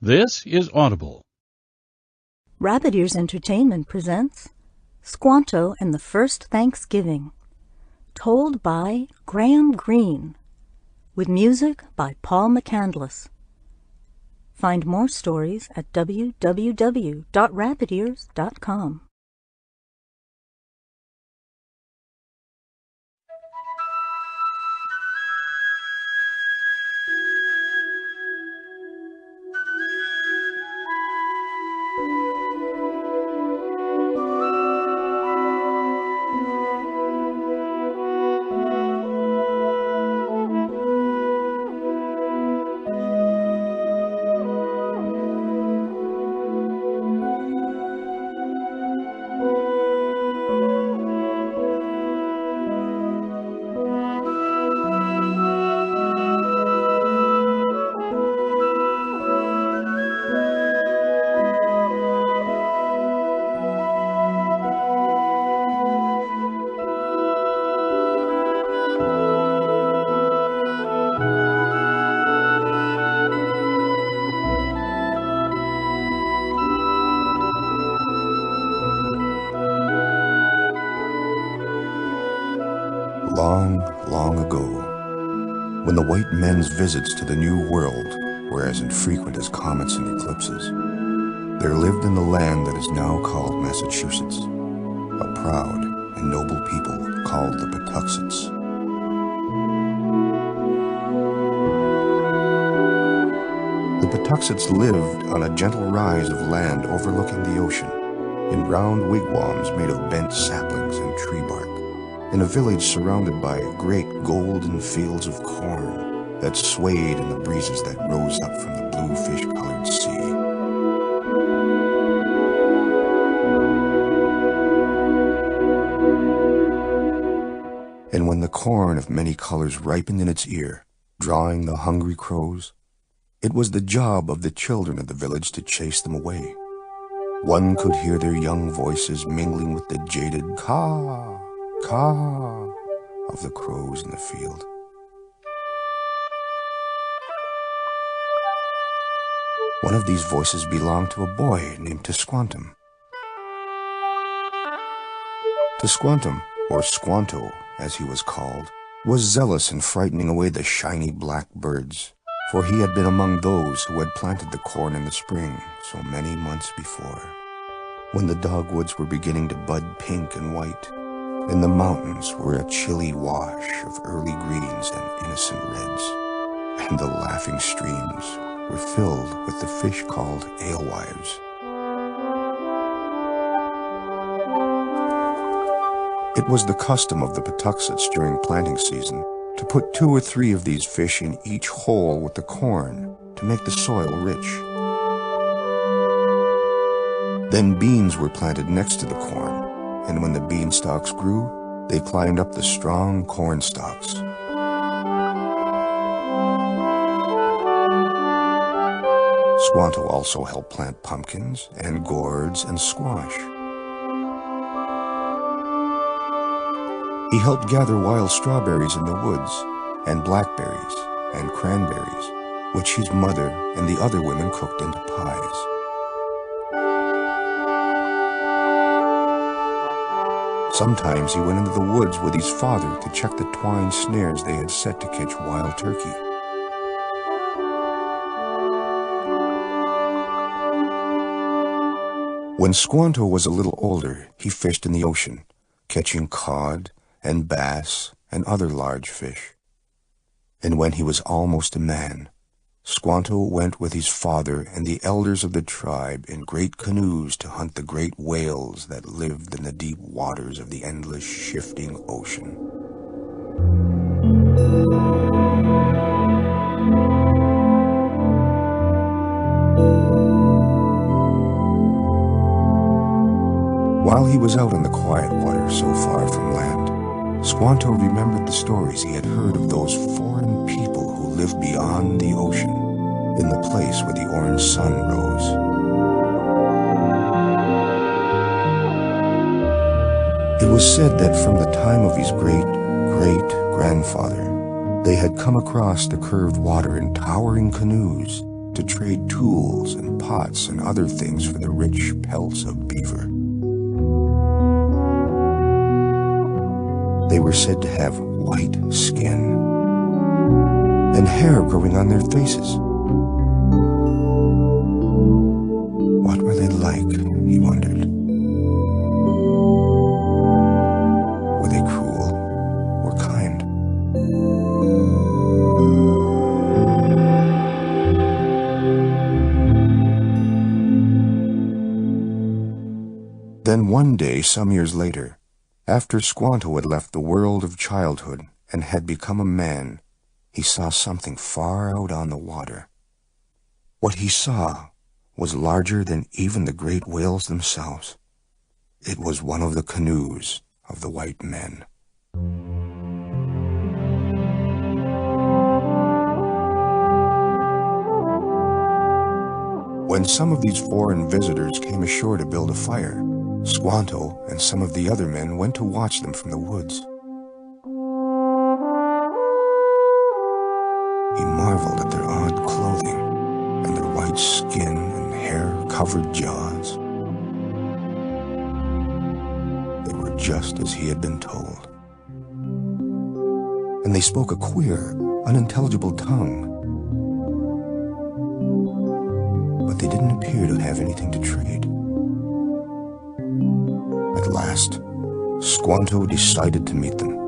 This is Audible. Rabbit Ears Entertainment presents Squanto and the First Thanksgiving, told by Graham Greene, with music by Paul McCandless. Find more stories at www.rabbitears.com. Long, long ago, when the white men's visits to the New World were as infrequent as comets and eclipses, there lived in the land that is now called Massachusetts a proud and noble people called the Patuxets. The Patuxets lived on a gentle rise of land overlooking the ocean, in round wigwams made of bent saplings and tree bark, in a village surrounded by great golden fields of corn that swayed in the breezes that rose up from the blue fish-colored sea. And when the corn of many colors ripened in its ear, drawing the hungry crows, it was the job of the children of the village to chase them away. One could hear their young voices mingling with the jaded caw, caw of the crows in the field. One of these voices belonged to a boy named Tisquantum. Tisquantum, or Squanto as he was called, was zealous in frightening away the shiny black birds, for he had been among those who had planted the corn in the spring so many months before, when the dogwoods were beginning to bud pink and white, and the mountains were a chilly wash of early greens and innocent reds, and the laughing streams were filled with the fish called alewives. It was the custom of the Patuxets during planting season to put 2 or 3 of these fish in each hole with the corn to make the soil rich. Then beans were planted next to the corn, and when the bean stalks grew, they climbed up the strong corn stalks. Squanto also helped plant pumpkins and gourds and squash. He helped gather wild strawberries in the woods, and blackberries and cranberries, which his mother and the other women cooked into pies. Sometimes he went into the woods with his father to check the twine snares they had set to catch wild turkey. When Squanto was a little older, he fished in the ocean, catching cod and bass and other large fish. And when he was almost a man, Squanto went with his father and the elders of the tribe in great canoes to hunt the great whales that lived in the deep waters of the endless shifting ocean. While he was out on the quiet water so far from land, Squanto remembered the stories he had heard of those foreign people who lived beyond the ocean, in the place where the orange sun rose. It was said that from the time of his great-great-grandfather, they had come across the curved water in towering canoes to trade tools and pots and other things for the rich pelts of beaver. They were said to have white skin and hair growing on their faces. What were they like, he wondered? Were they cruel or kind? Then one day, some years later, after Squanto had left the world of childhood and had become a man, he saw something far out on the water. What he saw was larger than even the great whales themselves. It was one of the canoes of the white men. When some of these foreign visitors came ashore to build a fire, Squanto and some of the other men went to watch them from the woods. He marveled at their odd clothing and their white skin and hair-covered jaws. They were just as he had been told. And they spoke a queer, unintelligible tongue. But they didn't appear to have anything to trade. At last, Squanto decided to meet them.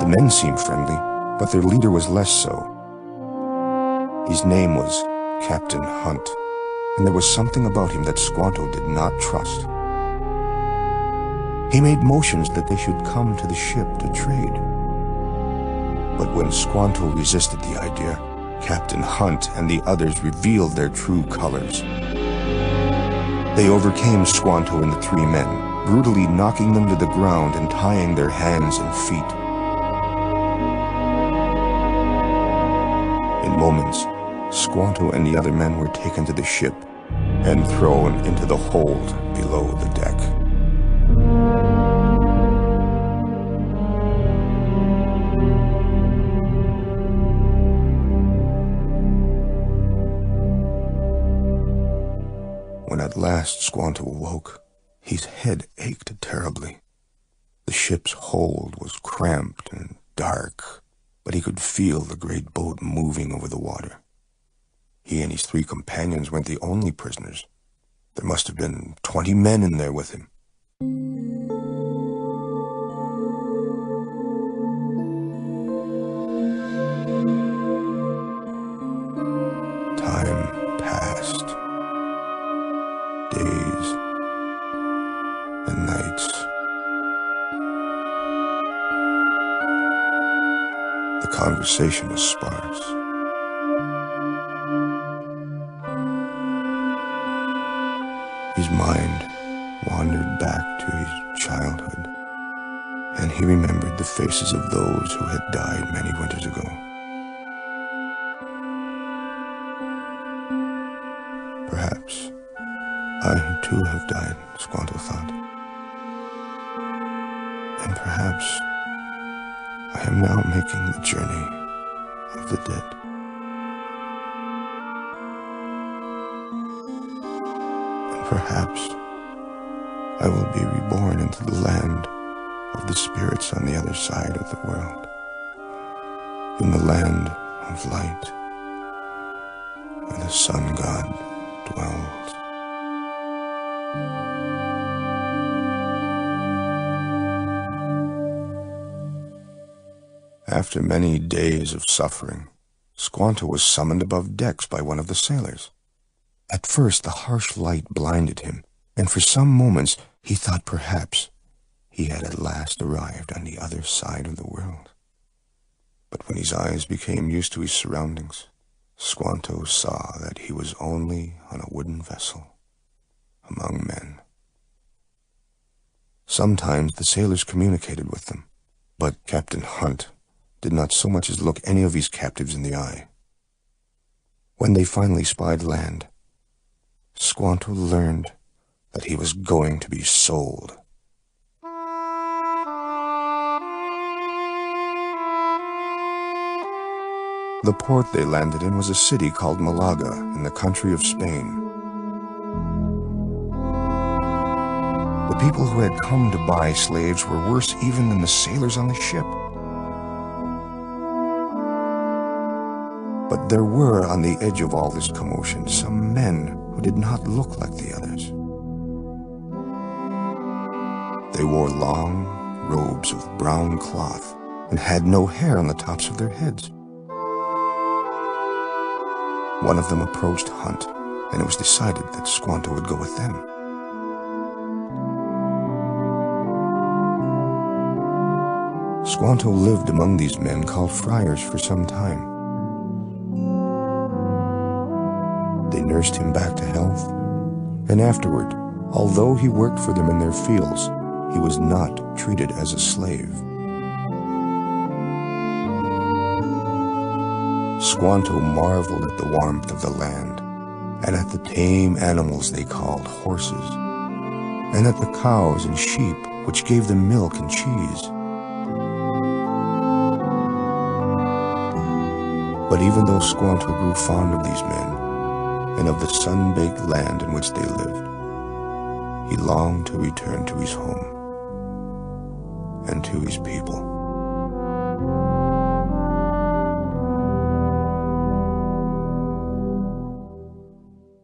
The men seemed friendly, but their leader was less so. His name was Captain Hunt, and there was something about him that Squanto did not trust. He made motions that they should come to the ship to trade. But when Squanto resisted the idea, Captain Hunt and the others revealed their true colors. They overcame Squanto and the three men, brutally knocking them to the ground and tying their hands and feet. In moments, Squanto and the other men were taken to the ship and thrown into the hold below the deck. When at last Squanto awoke, his head ached terribly. The ship's hold was cramped and dark, but he could feel the great boat moving over the water. He and his three companions weren't the only prisoners. There must have been 20 men in there with him. Time passed. Days and nights. The conversation was sparse. His mind wandered back to his childhood, and he remembered the faces of those who had died many winters ago. Perhaps I too have died, Squanto thought. And perhaps I am now making the journey of the dead. And perhaps I will be reborn into the land of the spirits on the other side of the world, in the land of light, where the sun god dwells. After many days of suffering, Squanto was summoned above decks by one of the sailors. At first the harsh light blinded him, and for some moments he thought perhaps he had at last arrived on the other side of the world. But when his eyes became used to his surroundings, Squanto saw that he was only on a wooden vessel among men. Sometimes the sailors communicated with them, but Captain Hunt did not so much as look any of his captives in the eye. When they finally spied land, Squanto learned that he was going to be sold. The port they landed in was a city called Malaga in the country of Spain. The people who had come to buy slaves were worse even than the sailors on the ship. But there were, on the edge of all this commotion, some men who did not look like the others. They wore long robes of brown cloth and had no hair on the tops of their heads. One of them approached Hunt, and it was decided that Squanto would go with them. Squanto lived among these men called friars for some time. They nursed him back to health, and afterward, although he worked for them in their fields, he was not treated as a slave. Squanto marveled at the warmth of the land, and at the tame animals they called horses, and at the cows and sheep which gave them milk and cheese. But even though Squanto grew fond of these men, and of the sun-baked land in which they lived, he longed to return to his home and to his people.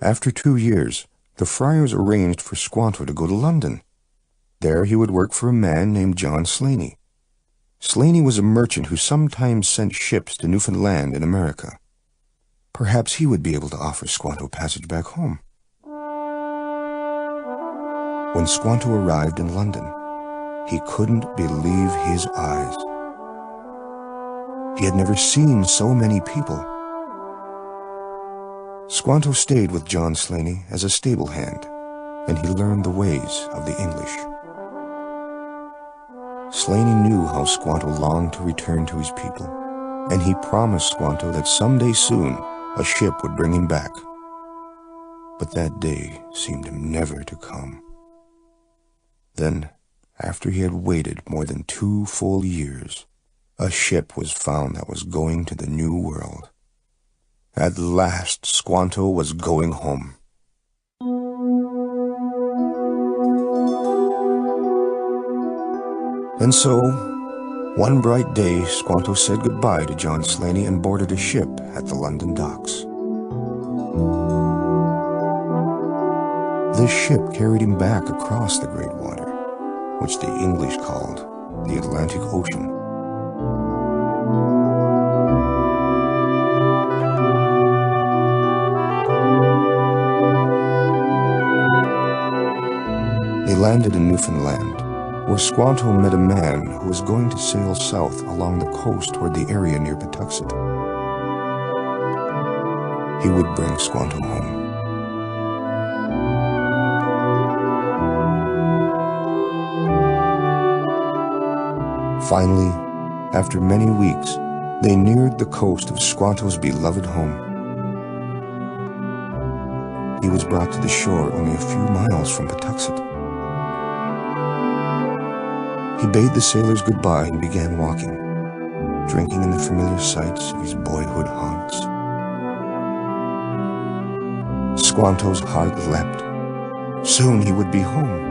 After 2 years, the friars arranged for Squanto to go to London. There he would work for a man named John Slaney. Slaney was a merchant who sometimes sent ships to Newfoundland in America. Perhaps he would be able to offer Squanto passage back home. When Squanto arrived in London, he couldn't believe his eyes. He had never seen so many people. Squanto stayed with John Slaney as a stable hand, and he learned the ways of the English. Slaney knew how Squanto longed to return to his people, and he promised Squanto that someday soon a ship would bring him back. But that day seemed never to come. Then, after he had waited more than 2 full years, a ship was found that was going to the New World. At last, Squanto was going home. And so, one bright day, Squanto said goodbye to John Slaney and boarded a ship at the London docks. This ship carried him back across the great water, which the English called the Atlantic Ocean. They landed in Newfoundland, where Squanto met a man who was going to sail south along the coast toward the area near Patuxent. He would bring Squanto home. Finally, after many weeks, they neared the coast of Squanto's beloved home. He was brought to the shore only a few miles from Patuxent. He bade the sailors goodbye and began walking, drinking in the familiar sights of his boyhood haunts. Squanto's heart leapt. Soon he would be home.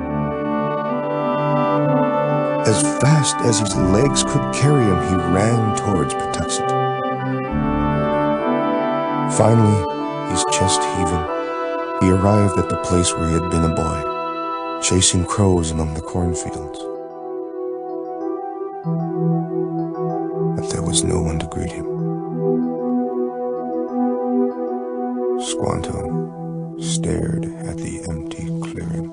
As fast as his legs could carry him, he ran towards Patuxent. Finally, his chest heaving, he arrived at the place where he had been a boy, chasing crows among the cornfields. But there was no one to greet him. Squanto stared at the empty clearing.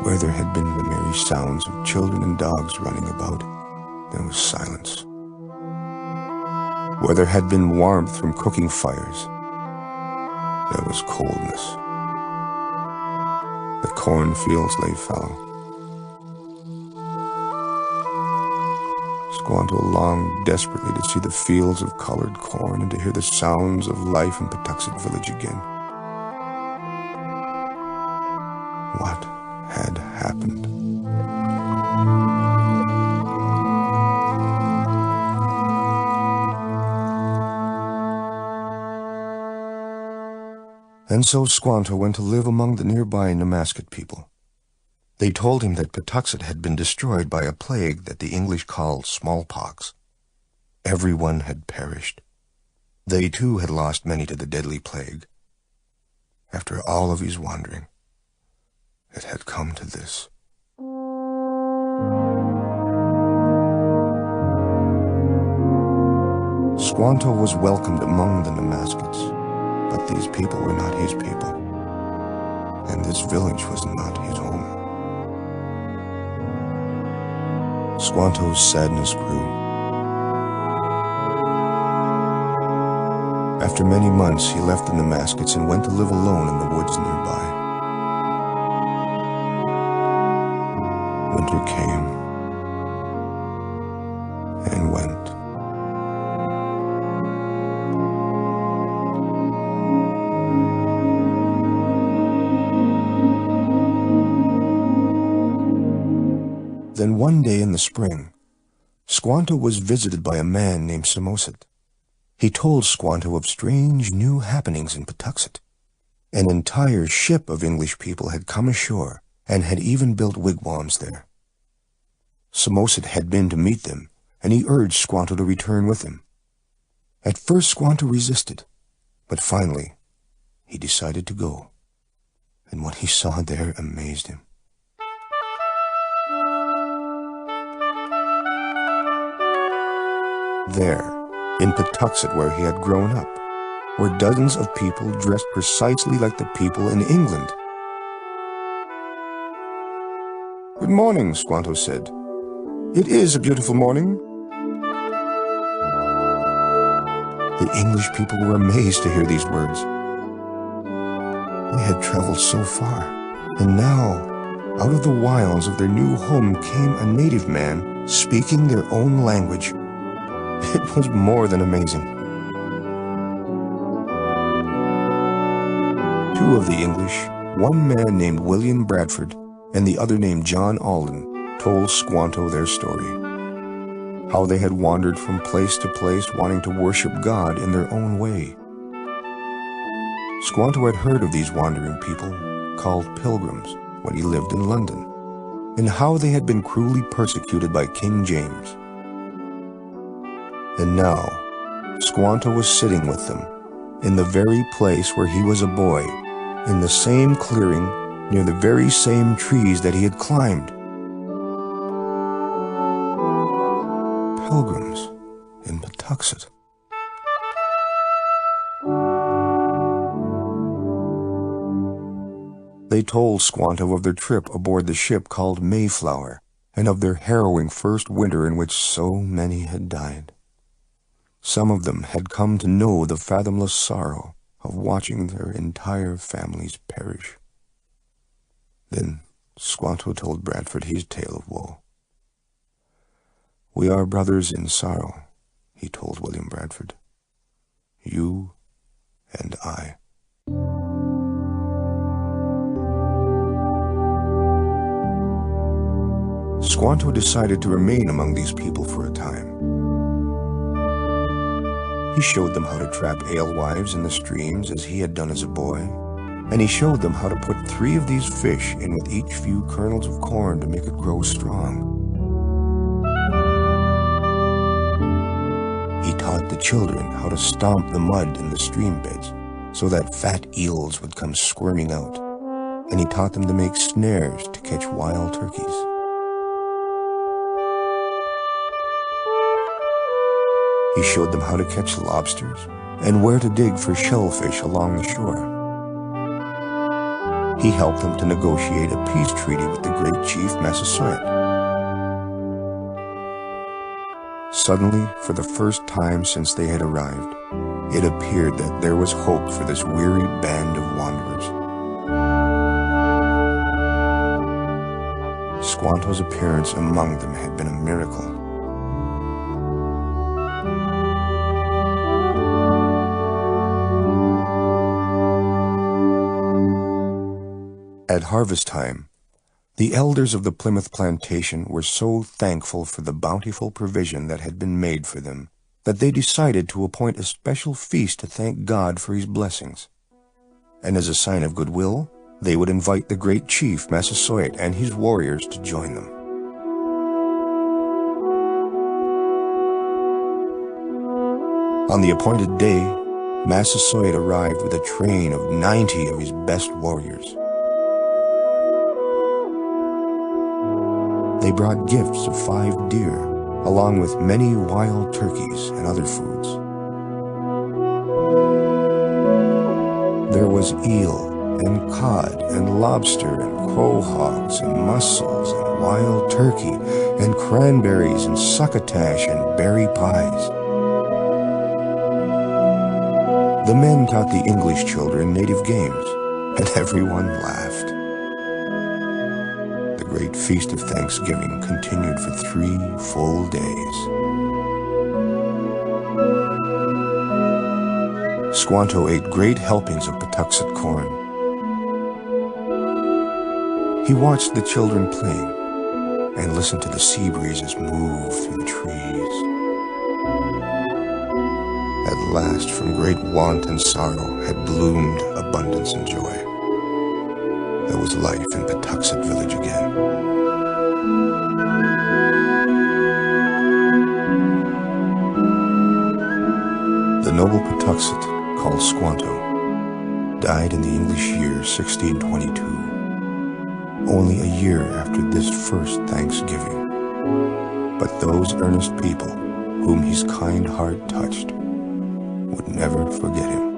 Where there had been the merry sounds of children and dogs running about, there was silence. Where there had been warmth from cooking fires, there was coldness. The cornfields lay fallow. Squanto longed desperately to see the fields of colored corn and to hear the sounds of life in Patuxent Village again. What had happened? And so Squanto went to live among the nearby Namasket people. They told him that Patuxet had been destroyed by a plague that the English called smallpox. Everyone had perished. They too had lost many to the deadly plague. After all of his wandering, it had come to this. Squanto was welcomed among the Namaskets, but these people were not his people, and this village was not his home. Squanto's sadness grew. After many months, he left the Namaskets and went to live alone in the woods nearby. Winter came and went. Then one day in the spring, Squanto was visited by a man named Samoset. He told Squanto of strange new happenings in Patuxet. An entire ship of English people had come ashore and had even built wigwams there. Samoset had been to meet them, and he urged Squanto to return with him. At first Squanto resisted, but finally he decided to go, and what he saw there amazed him. There, in Patuxet where he had grown up, were dozens of people dressed precisely like the people in England. "Good morning," Squanto said. "It is a beautiful morning." The English people were amazed to hear these words. They had traveled so far, and now, out of the wilds of their new home came a native man speaking their own language. It was more than amazing. Two of the English, one man named William Bradford and the other named John Alden, told Squanto their story. How they had wandered from place to place wanting to worship God in their own way. Squanto had heard of these wandering people, called pilgrims, when he lived in London, and how they had been cruelly persecuted by King James. And now, Squanto was sitting with them, in the very place where he was a boy, in the same clearing, near the very same trees that he had climbed. Pilgrims in Patuxet. They told Squanto of their trip aboard the ship called Mayflower, and of their harrowing first winter in which so many had died. Some of them had come to know the fathomless sorrow of watching their entire families perish. Then Squanto told Bradford his tale of woe. "We are brothers in sorrow," he told William Bradford. "You and I." Squanto decided to remain among these people for a time. He showed them how to trap alewives in the streams as he had done as a boy, and he showed them how to put 3 of these fish in with each few kernels of corn to make it grow strong. He taught the children how to stomp the mud in the stream beds so that fat eels would come squirming out, and he taught them to make snares to catch wild turkeys. He showed them how to catch lobsters and where to dig for shellfish along the shore. He helped them to negotiate a peace treaty with the great chief Massasoit. Suddenly, for the first time since they had arrived, it appeared that there was hope for this weary band of wanderers. Squanto's appearance among them had been a miracle. At harvest time, the elders of the Plymouth plantation were so thankful for the bountiful provision that had been made for them that they decided to appoint a special feast to thank God for his blessings. and as a sign of goodwill, they would invite the great chief Massasoit and his warriors to join them. On the appointed day, Massasoit arrived with a train of 90 of his best warriors. They brought gifts of 5 deer, along with many wild turkeys and other foods. There was eel and cod and lobster and quahogs and mussels and wild turkey and cranberries and succotash and berry pies. The men taught the English children native games, and everyone laughed. The great feast of Thanksgiving continued for 3 full days. Squanto ate great helpings of Patuxet corn. He watched the children playing and listened to the sea breezes move through the trees. At last, from great want and sorrow, had bloomed abundance and joy. There was life in Patuxet village again. The noble Patuxet, called Squanto, died in the English year 1622, only a year after this first Thanksgiving. But those earnest people whom his kind heart touched would never forget him.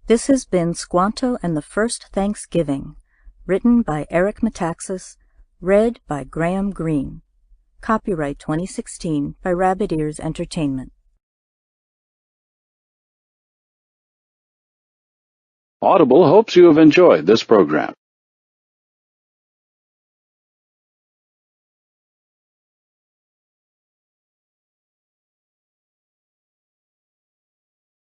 This has been Squanto and the First Thanksgiving, written by Eric Metaxas, read by Graham Greene. Copyright 2016 by Rabbit Ears Entertainment. Audible hopes you have enjoyed this program.